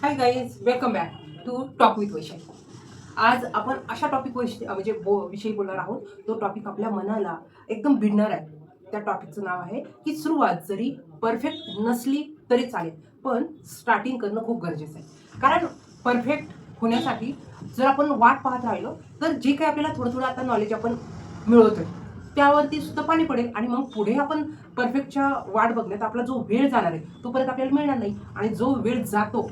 High guys, welcome back to talk with Vaishali. आज आपण अशा टॉपिक विषयी बोलणार आहोत. तो टॉपिक आपल्या मनाला एकदम भिडणार आहे. त्या टॉपिकचं नाव आहे की सुरुवात जरी परफेक्ट नसली तरी चालेल, पण स्टार्टिंग करणं खूप गरजेचं आहे. कारण परफेक्ट होण्यासाठी जर आपण वाट पाहत राहिलो तर जे काही आपल्याला थोडं थोडं आता नॉलेज आपण मिळवतोय त्यावरती सुद्धा पाणी पडेल आणि मग पुढे आपण परफेक्टच्या वाट बघण्यात आपला जो वेळ जाणार आहे तो परत आपल्याला मिळणार नाही. आणि जो वेळ जातो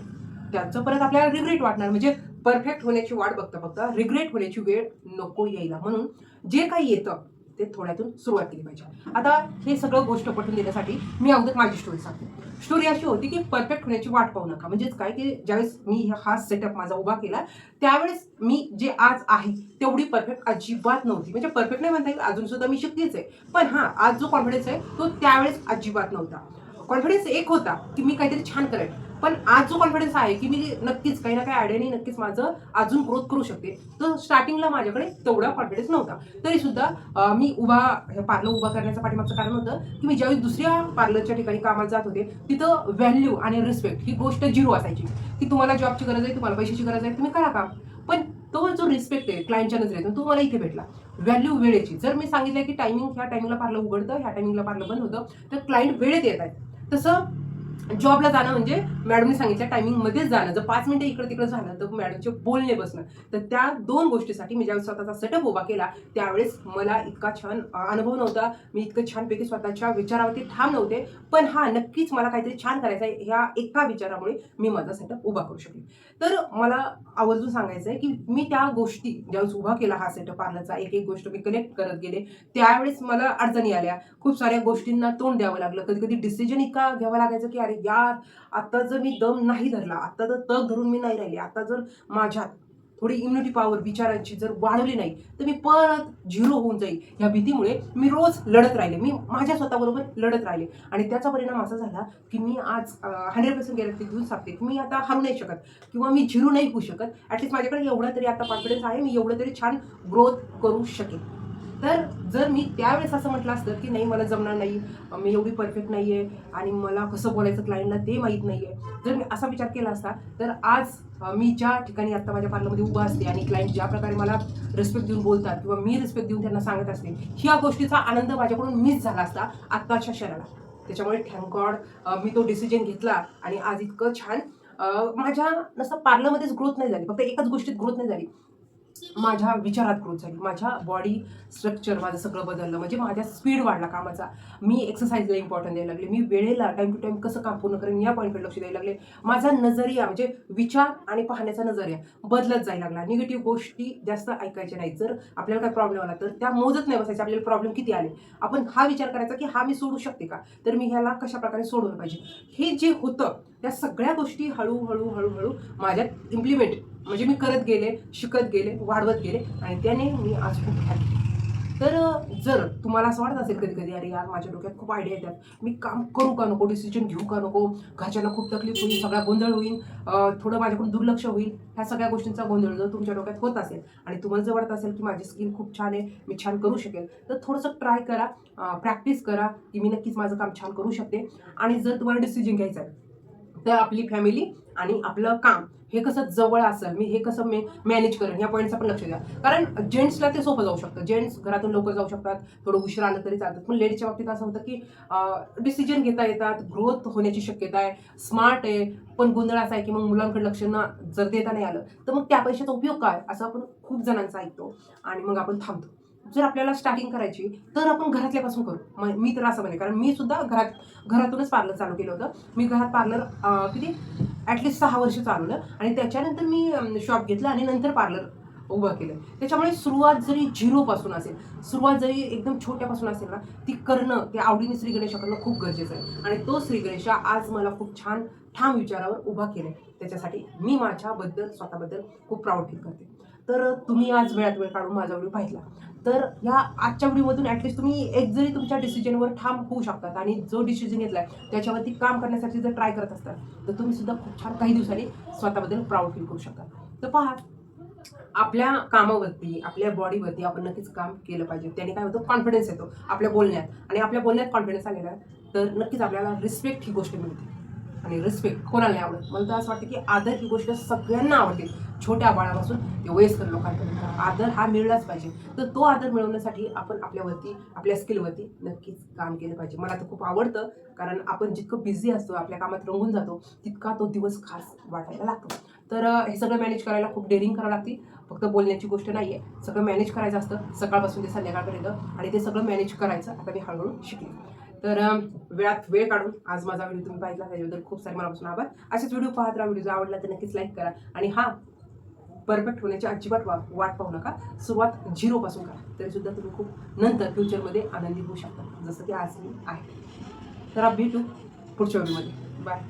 त्याचं परत आपल्याला रिग्रेट वाटणार. म्हणजे परफेक्ट होण्याची वाट बघता बघता रिग्रेट होण्याची वेळ नको यायला, म्हणून जे काही येतं ते थोड्यातून सुरुवात केली पाहिजे. आता हे सगळं गोष्ट पटवून देण्यासाठी मी अगोदर माझी स्टोरी सांगते. स्टोरी अशी होती की परफेक्ट होण्याची वाट पाहू नका. म्हणजेच काय की ज्यावेळेस मी हा सेटअप माझा उभा केला त्यावेळेस मी जे आज आहे तेवढी परफेक्ट अजिबात नव्हती. म्हणजे परफेक्ट नाही म्हणता येईल, अजून सुद्धा मी शिकतेच आहे. पण हा आज जो कॉन्फिडन्स आहे तो त्यावेळेस अजिबात नव्हता. कॉन्फिडन्स एक होता की मी काहीतरी छान करेन, पण आज जो कॉन्फिडन्स आहे की मी नक्कीच काही ना काही आयडियाने नक्कीच माझं अजून ग्रोथ करू शकते, तर स्टार्टिंगला माझ्याकडे तेवढा कॉन्फिडन्स नव्हता. तरी सुद्धा मी पार्लर उभा करण्याचं पाठीमागचं कारण होतं की मी ज्यावेळी दुसऱ्या पार्लरच्या ठिकाणी कामाला जात होते तिथं व्हॅल्यू आणि रिस्पेक्ट ही गोष्ट झिरो असायची. की तुम्हाला जॉबची गरज आहे, तुम्हाला पैशाची गरज आहे, तुम्ही करा काम. पण तो जो रिस्पेक्ट आहे क्लायंटच्या नजरेतून तो मला इथे भेटला. व्हॅल्यू वेळेची. जर मी सांगितलं की टायमिंग ह्या टायमिंगला पार्लर उघडतं, ह्या टायमिंगला पार्लर बंद होतं, तर क्लायंट वेळेत येत आहेत. तसं जॉबला जाणं म्हणजे मॅडमने सांगितल्या टायमिंगमध्येच जाणं. जर 5 मिनिटं इकडे तिकडे झालं तर मॅडमचे बोलणे बसणं. तर त्या दोन गोष्टीसाठी मी ज्यावेळेस स्वतःचा सेटअप उभा केला त्यावेळेस मला इतका छान अनुभव नव्हता. मी इतकं छानपैकी स्वतःच्या विचारावरती ठाम नव्हते. पण हा नक्कीच मला काहीतरी छान करायचं आहे ह्या एका विचारामुळे मी माझा सेटअप उभा करू शकले. तर मला आवर्जून सांगायचं आहे की मी त्या गोष्टी ज्यावेळेस उभा केला हा सेटअप पार्लरचा, एक एक गोष्ट मी कनेक्ट करत गेले, त्यावेळेस मला अडचणी आल्या. खूप साऱ्या गोष्टींना तोंड द्यावं लागलं. कधी कधी डिसिजन इतका घ्यावा लागायचं की अरे यार, आता जर मी दम नाही धरला, आता जर तग धरून मी नाही राहिली, आता जर माझ्यात थोडी इम्युनिटी पॉवर विचारांची जर वाढवली नाही तर मी परत झिरो होऊन जाईल. ह्या भीतीमुळे मी रोज लढत राहिले. मी माझ्या स्वतःबरोबर लढत राहिले आणि त्याचा परिणाम असा झाला की मी आज 100% गॅरंटी देऊन सांगते की मी आता हरू नाही शकत किंवा मी झिरो नाही होऊ शकत. ॲटलीस्ट माझ्याकडे एवढा तरी आता कॉन्फिडन्स आहे, मी एवढं तरी छान ग्रोथ करू शकेन. तर जर मी त्यावेळेस असं म्हटलं असतं की नाही मला जमणार नाही, मी एवढी परफेक्ट नाही आहे आणि मला कसं बोलायचं क्लायंटला ते माहीत नाही आहे, जर मी असा विचार केला असता तर आज मी ज्या ठिकाणी आता माझ्या पार्लरमध्ये उभा असते आणि क्लायंट ज्या प्रकारे मला रिस्पेक्ट देऊन बोलतात किंवा मी रिस्पेक्ट देऊन त्यांना सांगत असते, ह्या गोष्टीचा आनंद माझ्याकडून मिस झाला असता आत्ताच्या क्षणाला. त्याच्यामुळे थँक गॉड मी तो डिसिजन घेतला आणि आज इतकं छान माझ्या नसतं पार्लरमध्येच ग्रोथ नाही झाली, फक्त एकच गोष्टीत ग्रोथ नाही झाली, माझ्या विचारात ग्रोथ झाली. माझ्या बॉडी स्ट्रक्चर माझं सगळं बदललं. म्हणजे माझ्या स्पीड वाढला कामाचा. मी एक्सरसाइजला इम्पॉर्टन्स द्यायला लागले. मी वेळेला टाइम टू टाइम कसं काम पूर्ण करेन या पॉईंटकडे लक्ष द्यायला लागले. माझा नजरिया म्हणजे विचार आणि पाहण्याचा नजरिया बदलत जायला लागला. निगेटिव्ह गोष्टी जास्त ऐकायच्या नाहीत. जर आपल्याला काय प्रॉब्लेम आला तर त्या मोजत नाही बसायचे आपल्याला प्रॉब्लेम किती आले. आपण हा विचार करायचा की हा मी सोडू शकते का, तर मी ह्याला कशा प्रकारे सोडवलं पाहिजे. हे जे होतं त्या सगळ्या गोष्टी हळूहळू हळूहळू माझ्यात इम्प्लिमेंट म्हणजे मी करत गेले, शिकत गेले, वाढवत गेले आणि त्याने मी आज खूप हॅपी. तर जर तुम्हाला असं वाटत असेल कधी कधी अरे यार माझ्या डोक्यात खूप आयडिया येतात, मी काम करू का नको, डिसिजन घेऊ का नको, घरच्यांना खूप तकलीफ होईल, सगळा गोंधळ होईल, थोडं माझ्याकडून दुर्लक्ष होईल, ह्या सगळ्या गोष्टींचा गोंधळ जर तुमच्या डोक्यात होत असेल आणि तुम्हाला जर वाटत असेल की माझी स्किल खूप छान आहे, मी छान करू शकेल, तर थोडंसं ट्राय करा, प्रॅक्टिस करा की मी नक्कीच माझं काम छान करू शकते. आणि जर तुम्हाला डिसिजन घ्यायचा आहे तर आपली फॅमिली आणि आपलं काम हे कसं जवळ असेल, मी हे कसं मॅनेज करेन ह्या पॉईंटचा पण लक्ष द्या. कारण जेंट्सला ते सोपं जाऊ शकतं, जेंट्स घरातून लवकर जाऊ शकतात, थोडं उशीर आलं तरी चालतात. पण लेडीजच्या बाबतीत असं होतं की डिसिजन घेता येतात, ग्रोथ होण्याची शक्यता आहे, स्मार्ट आहे, पण गोंधळ असा आहे की मग मुलांकडे लक्ष जर देता नाही आलं तर मग त्या पैशाचा उपयोग काय, असं आपण खूप जणांचं ऐकतो आणि मग आपण थांबतो. जर आपल्याला स्टार्टिंग करायची तर आपण घरातल्यापासून करू. मी तर असं म्हणेन, कारण मी सुद्धा घरातूनच पार्लर चालू केलं होतं. मी घरात पार्लर किती ॲटलिस्ट 6 वर्ष चालवलं आणि त्याच्यानंतर मी शॉप घेतलं आणि नंतर पार्लर उभं केलं. त्याच्यामुळे सुरुवात जरी झिरोपासून असेल, सुरुवात जरी एकदम छोट्यापासून असेल ना, ती करणं, ते आवडीने श्री गणेशा करणं खूप गरजेचं आहे. आणि तो श्री गणेशा आज मला खूप छान ठाम विचारावर उभा केलं आहे. त्याच्यासाठी मी माझ्याबद्दल स्वतःबद्दल खूप प्राऊड फील करते. तर तुम्ही आज वेळात वेळ काढून माझा व्हिडिओ पाहिला तर ह्या आजच्या व्हिडिओमधून ॲटलिस्ट तुम्ही एक जरी तुमच्या डिसिजनवर ठाम होऊ शकतात आणि जो डिसिजन घेतलाय त्याच्यावरती काम करण्यासाठी जर ट्राय करत असतात तर तुम्ही सुद्धा खूप छान काही दिवसांनी स्वतःबद्दल प्राऊड फील करू शकता. तर पहा, आपल्या कामावरती आपल्या बॉडीवरती आपण नक्कीच काम केलं पाहिजे. त्याने काय होतं, कॉन्फिडन्स येतो आपल्या बोलण्यात आणि आपल्या बोलण्यात कॉन्फिडन्स आलेला तर नक्कीच आपल्याला रिस्पेक्ट ही गोष्ट मिळते. आणि रिस्पेक्ट कोणाला नाही आवडत. मला तर असं वाटतं की आदर ही गोष्ट सगळ्यांना आवडते, छोट्या बाळापासून ते वयस्कर लोकांपर्यंत आदर हा मिळलाच पाहिजे. तर तो आदर मिळवण्यासाठी आपण आपल्यावरती, आपल्या स्किलवरती नक्कीच काम केलं पाहिजे. मला तर खूप आवडतं, कारण आपण जितकं बिझी असतो, आपल्या कामात रंगून जातो, तितका तो दिवस खास वाटायला लागतो. तर हे सगळं मॅनेज करायला खूप डेअरिंग करावं लागते. फक्त बोलण्याची गोष्ट नाही आहे, सगळं मॅनेज करायचं असतं सकाळपासून ते संध्याकाळपर्यंत, आणि ते सगळं मॅनेज करायचं आता मी हळूहळू शिकले. तर वेळात वेळ काढून आज माझा व्हिडिओ तुम्ही पाहिला, त्याच्याबद्दल खूप सारे मनापासून आभार. असेच व्हिडिओ पाहत राहा. व्हिडिओ जर आवडला तर नक्कीच लाईक करा. आणि हा, परफेक्ट होण्याची अजिबात वाट पाहू नका. सुरुवात 0 पासून करा, तरीसुद्धा तुम्ही खूप नंतर फ्युचरमध्ये आनंदी होऊ शकता, जसं की आज मी आहे. तर भेटू पुढच्या व्हिडिओमध्ये. बाय.